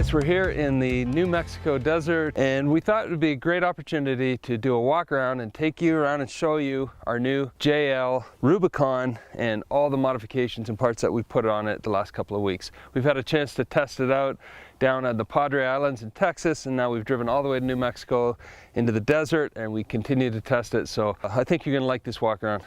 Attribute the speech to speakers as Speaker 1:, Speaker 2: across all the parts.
Speaker 1: guys, we're here in the New Mexico desert and we thought it would be a great opportunity to do a walk around and take you around and show you our new JL Rubicon and all the modifications and parts that we've put on it the last couple of weeks. We've had a chance to test it out down at the Padre Islands in Texas, and now we've driven all the way to New Mexico into the desert and we continue to test it. So I think you're gonna like this walk around.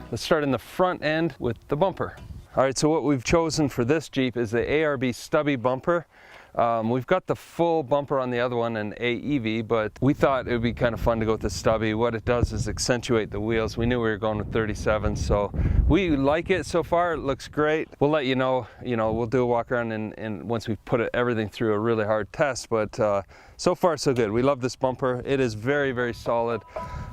Speaker 1: Let's start in the front end with the bumper. All right, so what we've chosen for this Jeep is the ARB stubby bumper. We've got the full bumper on the other one, an AEV, but we thought it would be kind of fun to go with the stubby. What it does is accentuate the wheels. We knew we were going with 37, so we like it so far. It looks great. We'll let you know, we'll do a walk around and once we've put everything through a really hard test, but so far so good. We love this bumper. It is very, very solid.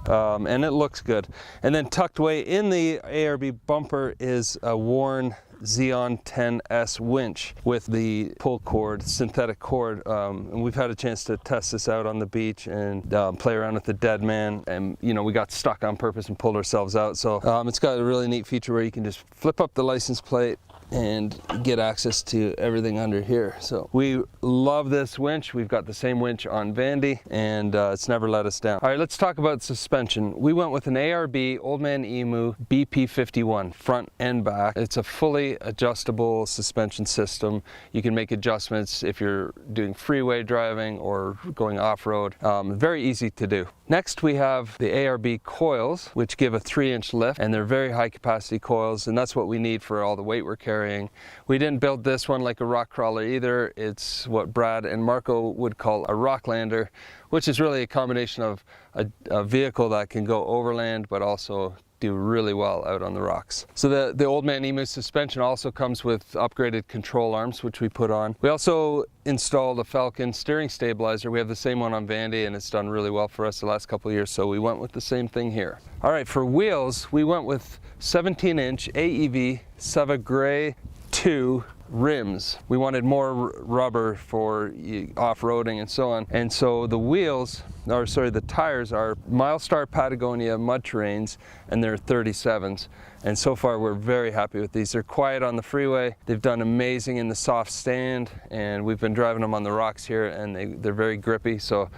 Speaker 1: And it looks good. And then tucked away in the ARB bumper is a worn Xeon 10S winch with the pull cord, synthetic cord. And we've had a chance to test this out on the beach and play around with the dead man. And we got stuck on purpose and pulled ourselves out. So it's got a really neat feature where you can just flip up the license plate and get access to everything under here. So we love this winch. We've got the same winch on Vandy and it's never let us down. All right, let's talk about suspension. We went with an ARB Old Man Emu BP51 front and back. It's a fully adjustable suspension system. You can make adjustments if you're doing freeway driving or going off-road. Very easy to do. Next we have the ARB coils, which give a 3-inch lift, and they're very high capacity coils, and that's what we need for all the weight we're carrying. We didn't build this one like a rock crawler either. It's what Brad and Marco would call a rock lander, which is really a combination of a vehicle that can go overland but also do really well out on the rocks. So the Old Man Emu suspension also comes with upgraded control arms, which we put on. We also installed a Falcon steering stabilizer. We have the same one on Vandy and it's done really well for us the last couple of years, so we went with the same thing here. All right, for wheels, we went with 17-inch AEV Seva Gray 2 rims. We wanted more rubber for off-roading and so on. And so the tires are Milestar Patagonia mud terrains, and they're 37s. And so far we're very happy with these. They're quiet on the freeway. They've done amazing in the soft stand, and we've been driving them on the rocks here and they're very grippy. So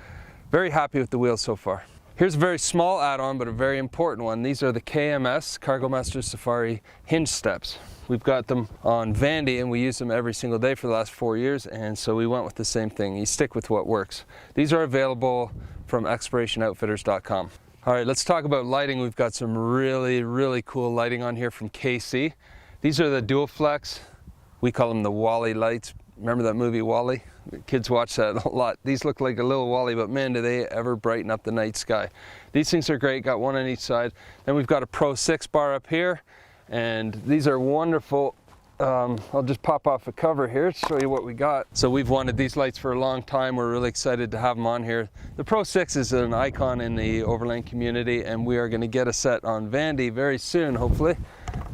Speaker 1: very happy with the wheels so far. Here's a very small add-on, but a very important one. These are the KMS, Cargo Master Safari hinge steps. We've got them on Vandy and we use them every single day for the last 4 years, and so we went with the same thing. You stick with what works. These are available from explorationoutfitters.com. All right, let's talk about lighting. We've got some really, really cool lighting on here from KC. These are the dual flex. We call them the Wally lights. Remember that movie Wally? Kids watch that a lot. These look like a little Wally, but man, do they ever brighten up the night sky. These things are great, got one on each side. Then we've got a Pro 6 bar up here, and these are wonderful. I'll just pop off a cover here to show you what we got. So we've wanted these lights for a long time. We're really excited to have them on here. The Pro 6 is an icon in the Overland community, and we are gonna get a set on Vandy very soon, hopefully.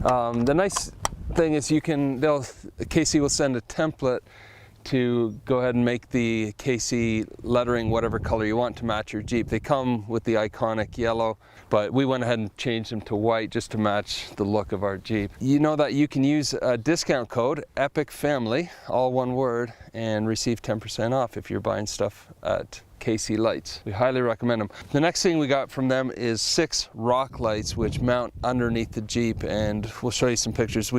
Speaker 1: The nice thing is KC will send a template to go ahead and make the KC lettering whatever color you want to match your Jeep. They come with the iconic yellow, but we went ahead and changed them to white just to match the look of our Jeep. You know that you can use a discount code, EPICFAMILY, all one word, and receive 10% off if you're buying stuff at KC Lights. We highly recommend them. The next thing we got from them is 6 rock lights which mount underneath the Jeep, and we'll show you some pictures.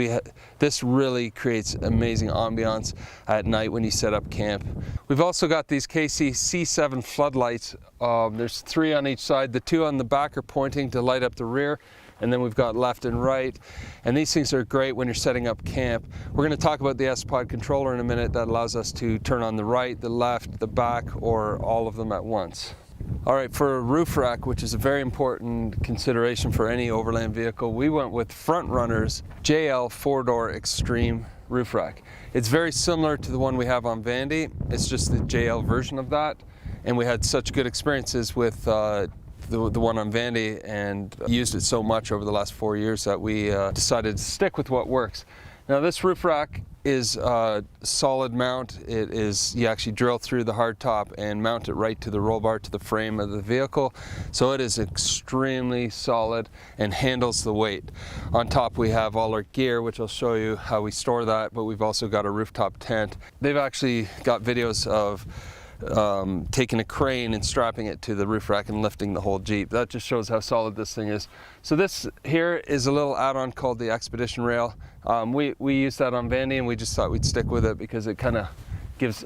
Speaker 1: This really creates amazing ambiance at night when you set up camp. We've also got these KC C7 floodlights. There's 3 on each side. The 2 on the back are pointing to light up the rear, and then we've got left and right, and these things are great when you're setting up camp. We're going to talk about the S-Pod controller in a minute that allows us to turn on the right, the left, the back, or all of them at once. All right, for a roof rack, which is a very important consideration for any overland vehicle, we went with Front Runner's JL 4-door Extreme roof rack. It's very similar to the one we have on Vandy. It's just the JL version of that, and we had such good experiences with the one on Vandy and used it so much over the last 4 years that we decided to stick with what works. Now this roof rack is a solid mount. It is, you actually drill through the hardtop and mount it right to the roll bar, to the frame of the vehicle. So it is extremely solid and handles the weight. On top we have all our gear, which I'll show you how we store that, but we've also got a rooftop tent. They've actually got videos of taking a crane and strapping it to the roof rack and lifting the whole Jeep. That just shows how solid this thing is. So this here is a little add-on called the Expedition Rail. We use that on Vandy, and we just thought we'd stick with it because it kind of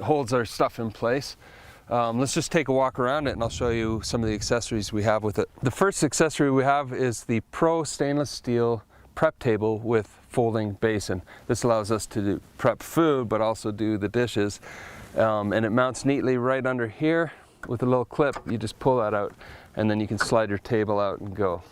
Speaker 1: holds our stuff in place. Let's just take a walk around it and I'll show you some of the accessories we have with it. The first accessory we have is the Pro stainless steel prep table with folding basin. This allows us to prep food but also do the dishes. And it mounts neatly right under here with a little clip. You just pull that out and then you can slide your table out and go.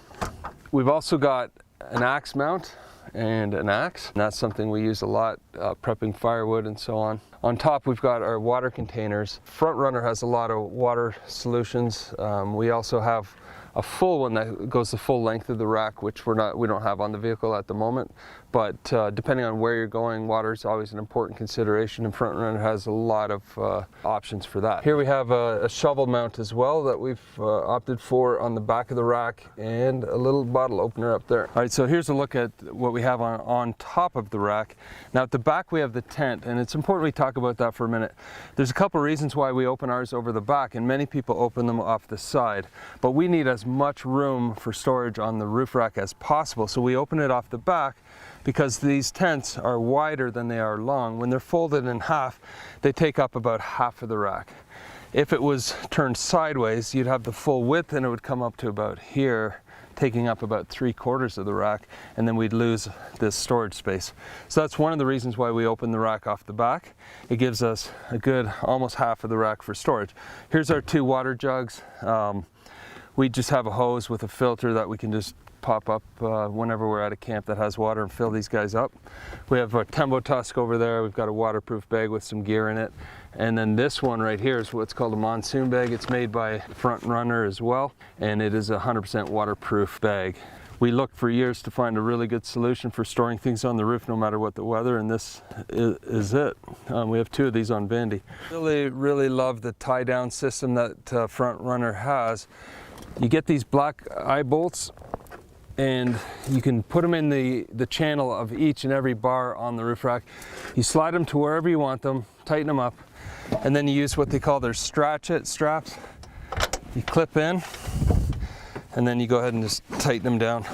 Speaker 1: We've also got an axe mount and an axe. And that's something we use a lot, prepping firewood and so on. On top we've got our water containers. Front Runner has a lot of water solutions. We also have a full one that goes the full length of the rack, which we don't have on the vehicle at the moment. But depending on where you're going, water is always an important consideration, and Front Runner has a lot of options for that. Here we have a shovel mount as well that we've opted for on the back of the rack, and a little bottle opener up there. All right, so here's a look at what we have on top of the rack. Now at the back we have the tent, and it's important we talk about that for a minute. There's a couple reasons why we open ours over the back, and many people open them off the side, but we need as much room for storage on the roof rack as possible, so we open it off the back because these tents are wider than they are long. When they're folded in half, they take up about half of the rack. If it was turned sideways, you'd have the full width and it would come up to about here, taking up about 3/4 of the rack, and then we'd lose this storage space. So that's one of the reasons why we open the rack off the back. It gives us a good almost half of the rack for storage. Here's our 2 water jugs. We just have a hose with a filter that we can just pop up whenever we're at a camp that has water and fill these guys up. We have a Tembo Tusk over there. We've got a waterproof bag with some gear in it. And then this one right here is what's called a monsoon bag. It's made by Front Runner as well, and it is a 100% waterproof bag. We looked for years to find a really good solution for storing things on the roof no matter what the weather, and this is it. We have 2 of these on Vandy. Really love the tie down system that Front Runner has. You get these black eye bolts, and you can put them in the channel of each and every bar on the roof rack. You slide them to wherever you want them, tighten them up, and then you use what they call their stratchet straps. You clip in, and then you go ahead and just tighten them down.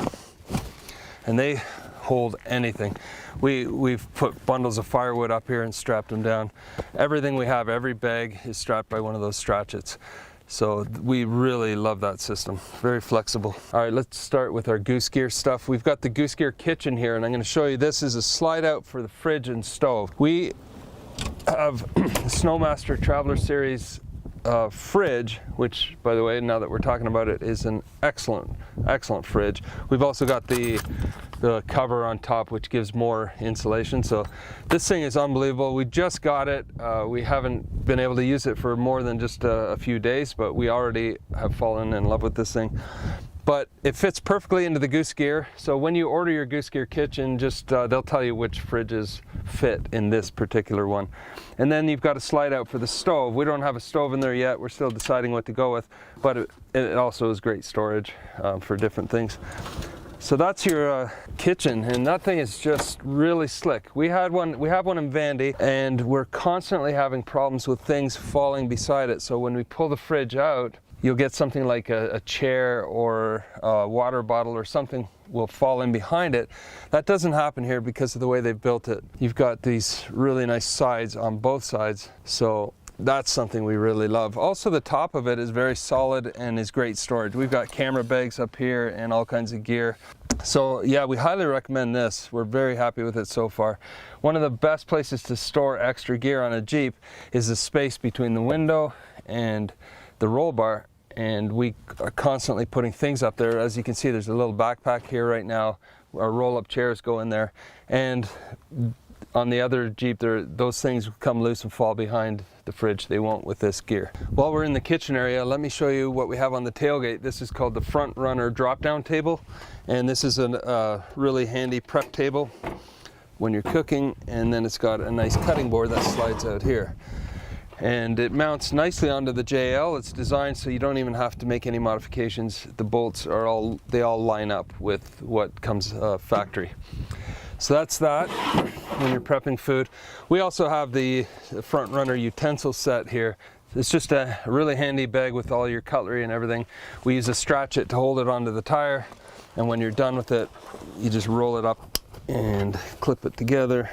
Speaker 1: And they hold anything. We've put bundles of firewood up here and strapped them down. Everything we have, every bag is strapped by one of those stratchets. So we really love that system, very flexible. All right, let's start with our Goose Gear stuff. We've got the Goose Gear kitchen here, and I'm gonna show you, this is a slide out for the fridge and stove. We have Snowmaster Traveler Series fridge, which, by the way, now that we're talking about it, is an excellent fridge. We've also got the cover on top, which gives more insulation. So this thing is unbelievable. We just got it. We haven't been able to use it for more than just a few days, but we already have fallen in love with this thing. But it fits perfectly into the Goose Gear. So when you order your Goose Gear kitchen, just they'll tell you which fridges fit in this particular one. And then you've got a slide out for the stove. We don't have a stove in there yet. We're still deciding what to go with, but it also is great storage for different things. So that's your kitchen, and that thing is just really slick. We have one in Vandy, and we're constantly having problems with things falling beside it. So when we pull the fridge out, you'll get something like a chair or a water bottle or something will fall in behind it. That doesn't happen here because of the way they've built it. You've got these really nice sides on both sides, so that's something we really love. Also, the top of it is very solid and is great storage. We've got camera bags up here and all kinds of gear. So yeah, we highly recommend this. We're very happy with it so far. One of the best places to store extra gear on a Jeep is the space between the window and the roll bar, and we are constantly putting things up there. As you can see, there's a little backpack here right now. Our roll-up chairs go in there, and on the other Jeep, those things come loose and fall behind the fridge. They won't with this gear. While we're in the kitchen area, let me show you what we have on the tailgate. This is called the Front Runner drop-down table, and this is a really handy prep table. when you're cooking, and then it's got a nice cutting board that slides out here. And it mounts nicely onto the JL. It's designed so you don't even have to make any modifications. The bolts are they all line up with what comes factory. So that's that when you're prepping food. We also have the front runner utensil set here. It's just a really handy bag with all your cutlery and everything. We use a stratchet to hold it onto the tire, and when you're done with it, you just roll it up and clip it together,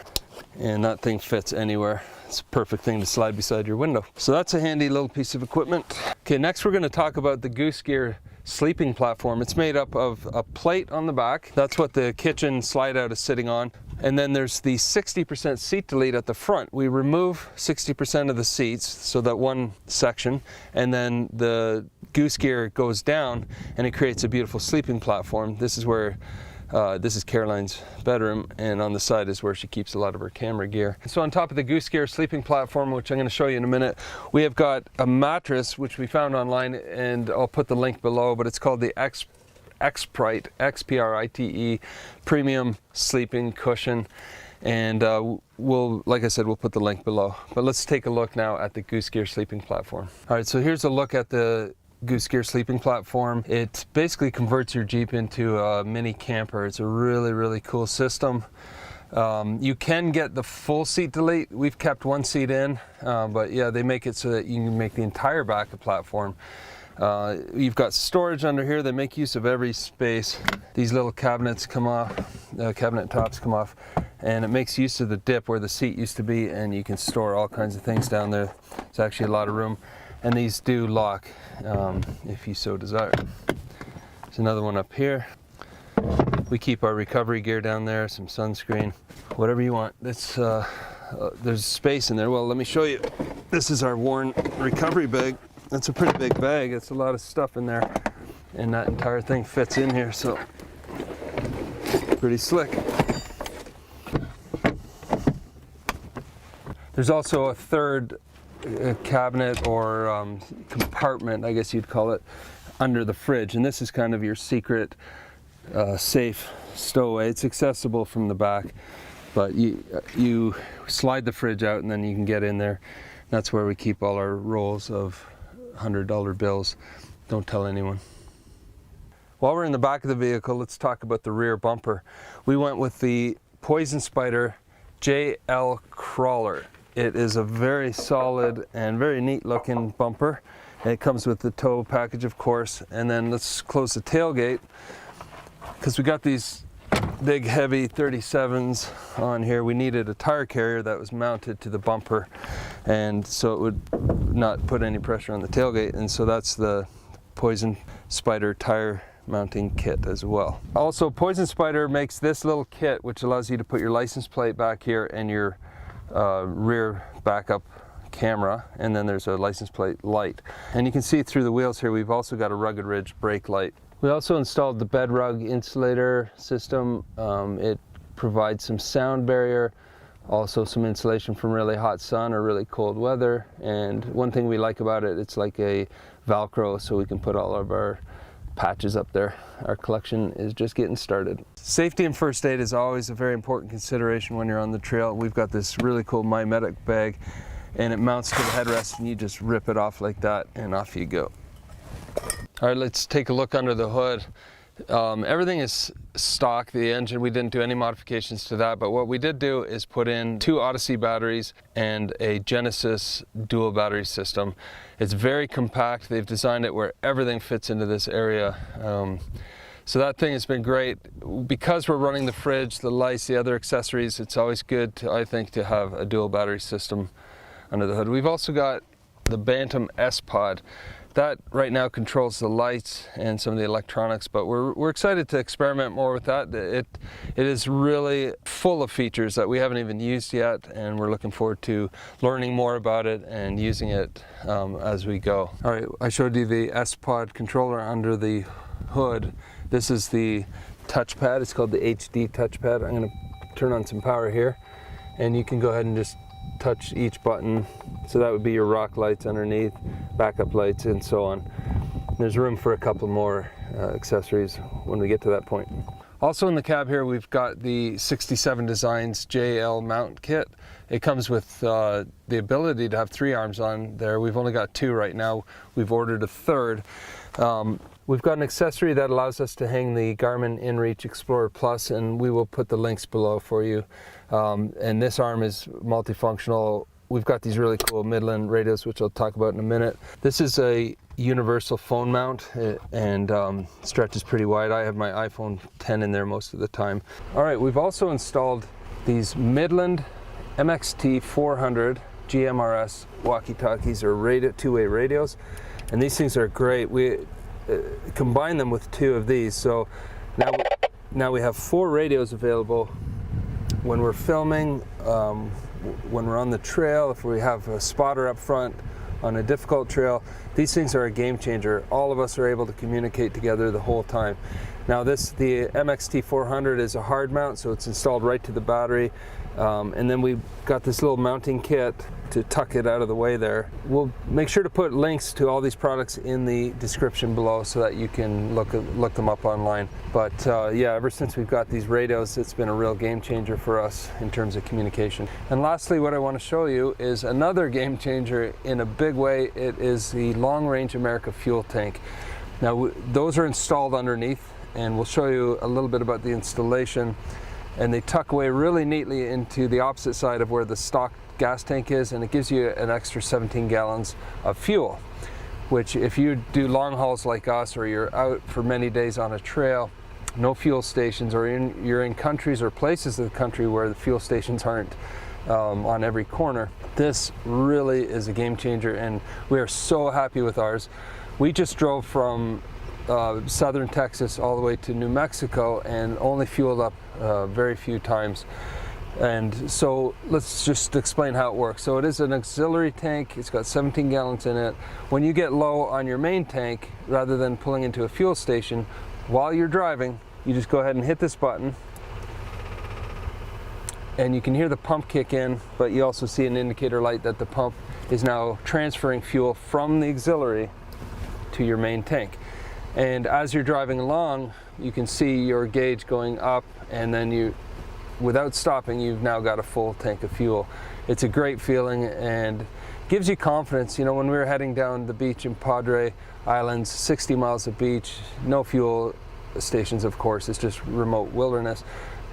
Speaker 1: and that thing fits anywhere. It's a perfect thing to slide beside your window. So that's a handy little piece of equipment. Okay, next we're going to talk about the Goose Gear sleeping platform. It's made up of a plate on the back. That's what the kitchen slide out is sitting on. And then there's the 60% seat delete at the front. We remove 60% of the seats, so that one section, and then the Goose Gear goes down and it creates a beautiful sleeping platform. This is where this is Caroline's bedroom, and on the side is where she keeps a lot of her camera gear. So on top of the Goose Gear sleeping platform, which I'm going to show you in a minute, we have got a mattress which we found online, and I'll put the link below, but it's called the Efrt, X-P-R-I-T-E premium sleeping cushion, and like I said, we'll put the link below. But let's take a look now at the Goose Gear sleeping platform. All right, so here's a look at the Goose Gear sleeping platform. It basically converts your Jeep into a mini camper. It's a really, really cool system. You can get the full seat delete. We've kept one seat in, but yeah, they make it so that you can make the entire back a platform. You've got storage under here. They make use of every space. These little cabinets come off, cabinet tops come off, and it makes use of the dip where the seat used to be, and you can store all kinds of things down there. It's actually a lot of room. And these do lock if you so desire. There's another one up here. We keep our recovery gear down there, some sunscreen, whatever you want. There's space in there. Well, let me show you. This is our worn recovery bag. That's a pretty big bag. It's a lot of stuff in there, and that entire thing fits in here, so pretty slick. There's also a third cabinet or compartment, I guess you'd call it, under the fridge, and this is kind of your secret safe stowaway. It's accessible from the back, but you slide the fridge out and then you can get in there. That's where we keep all our rolls of $100 bills. Don't tell anyone. While we're in the back of the vehicle, let's talk about the rear bumper. We went with the Poison Spyder JL Crawler. It is a very solid and very neat looking bumper. It comes with the tow package, of course. And then let's close the tailgate, because we got these big heavy 37s on here. We needed a tire carrier that was mounted to the bumper, and so it would not put any pressure on the tailgate, and so that's the Poison Spyder tire mounting kit as well. Also, Poison Spyder makes this little kit which allows you to put your license plate back here and your rear backup camera, and then there's a license plate light, and you can see through the wheels here. We've also got a Rugged Ridge brake light. We also installed the bed rug insulator system. It provides some sound barrier, also some insulation from really hot sun or really cold weather, and one thing we like about it, it's like a Velcro, so we can put all of our patches up there. Our collection is just getting started. Safety and first aid is always a very important consideration when you're on the trail. We've got this really cool My Medic bag, and it mounts to the headrest, and you just rip it off like that and off you go. All right, let's take a look under the hood. Everything is stock. The engine, we didn't do any modifications to that, but what we did do is put in 2 Odyssey batteries and a Genesis dual battery system. It's very compact. They've designed it where everything fits into this area. So that thing has been great. Because we're running the fridge, the lights, the other accessories, it's always good, I think, to have a dual battery system under the hood. We've also got the Bantam S-Pod. That right now controls the lights and some of the electronics, but we're excited to experiment more with that. It is really full of features that we haven't even used yet, and we're looking forward to learning more about it and using it as we go. All right, I showed you the S-Pod controller under the hood. This is the touchpad. It's called the HD touchpad. I'm going to turn on some power here, and you can go ahead and just touch each button. So that would be your rock lights underneath, backup lights, and so on. There's room for a couple more accessories when we get to that point. Also in the cab here, we've got the 67 Designs JL mount kit. It comes with the ability to have 3 arms on there. We've only got 2 right now. We've ordered a 3rd. We've got an accessory that allows us to hang the Garmin InReach Explorer Plus, and we will put the links below for you. And this arm is multifunctional. We've got these really cool Midland radios, which I'll talk about in a minute. This is a universal phone mount and stretches pretty wide. I have my iPhone 10 in there most of the time. All right, we've also installed these Midland MXT 400 GMRS walkie-talkies, or two-way radios, and these things are great. We combine them with 2 of these, so now we have 4 radios available when we're filming, when we're on the trail, if we have a spotter up front on a difficult trail. These things are a game changer. All of us are able to communicate together the whole time. Now the MXT 400 is a hard mount, so it's installed right to the battery. And then we've got this little mounting kit to tuck it out of the way there. We'll make sure to put links to all these products in the description below so that you can look them up online. But yeah, ever since we've got these radios, it's been a real game changer for us in terms of communication. And lastly, what I want to show you is another game changer in a big way. It is the Long Range America fuel tank. Now those are installed underneath, and we'll show you a little bit about the installation. And they tuck away really neatly into the opposite side of where the stock gas tank is, and it gives you an extra 17 gallons of fuel, which if you do long hauls like us, or you're out for many days on a trail, no fuel stations, or you're in countries or places of the country where the fuel stations aren't on every corner, this really is a game changer, and we are so happy with ours. We just drove from southern Texas all the way to New Mexico and only fueled up very few times. And so let's just explain how it works. So it is an auxiliary tank. It's got 17 gallons in it. When you get low on your main tank, rather than pulling into a fuel station, while you're driving, you just go ahead and hit this button, and you can hear the pump kick in, but you also see an indicator light that the pump is now transferring fuel from the auxiliary to your main tank. And as you're driving along, you can see your gauge going up, and then without stopping, you've now got a full tank of fuel. It's a great feeling and gives you confidence. You know, when we were heading down the beach in Padre Islands, 60 miles of beach, no fuel stations, of course, it's just remote wilderness.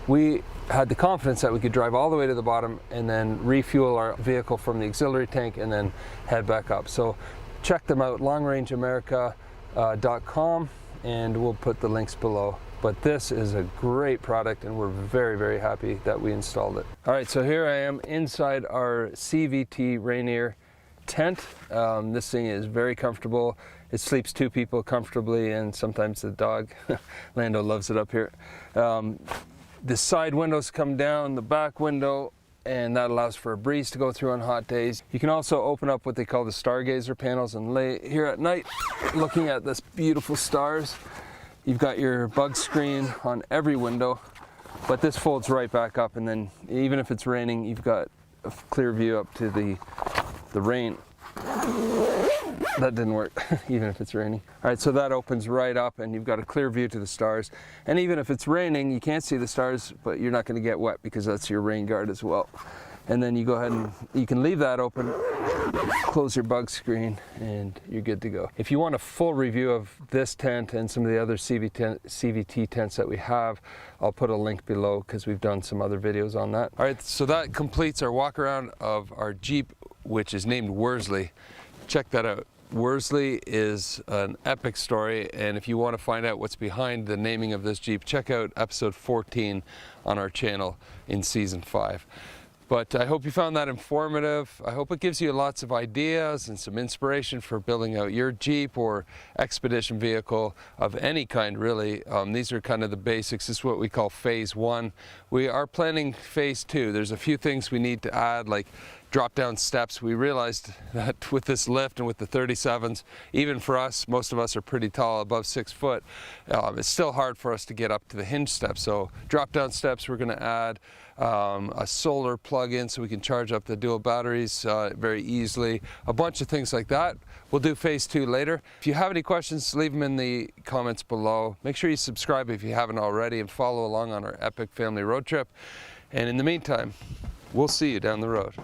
Speaker 1: We had the confidence that we could drive all the way to the bottom and then refuel our vehicle from the auxiliary tank and then head back up. So check them out, longrangeamerica.com, and we'll put the links below. But this is a great product, and we're very, very happy that we installed it. All right, so here I am inside our CVT Rainier tent. This thing is very comfortable. It sleeps 2 people comfortably, and sometimes the dog. Lando loves it up here. The side windows come down, the back window, and that allows for a breeze to go through on hot days. You can also open up what they call the stargazer panels and lay here at night looking at this beautiful stars. You've got your bug screen on every window, but this folds right back up, and then even if it's raining, you've got a clear view up to the rain. That didn't work, even if it's raining. All right, so that opens right up, and you've got a clear view to the stars. And even if it's raining, you can't see the stars, but you're not going to get wet because that's your rain guard as well. And then you go ahead and you can leave that open, close your bug screen, and you're good to go. If you want a full review of this tent and some of the other CVT tents that we have, I'll put a link below because we've done some other videos on that. All right, so that completes our walk around of our Jeep, which is named Worsley. Check that out. Worsley is an epic story, and if you want to find out what's behind the naming of this Jeep, check out episode 14 on our channel in season 5. But I hope you found that informative. I hope it gives you lots of ideas and some inspiration for building out your Jeep or expedition vehicle of any kind, really. These are kind of the basics. This is what we call phase 1. We are planning phase 2. There's a few things we need to add, like drop down steps. We realized that with this lift and with the 37s, even for us, most of us are pretty tall, above 6 foot, it's still hard for us to get up to the hinge steps. So drop down steps, we're going to add a solar plug-in so we can charge up the dual batteries very easily. A bunch of things like that. We'll do phase 2 later. If you have any questions, leave them in the comments below. Make sure you subscribe if you haven't already and follow along on our epic family road trip. And in the meantime, we'll see you down the road.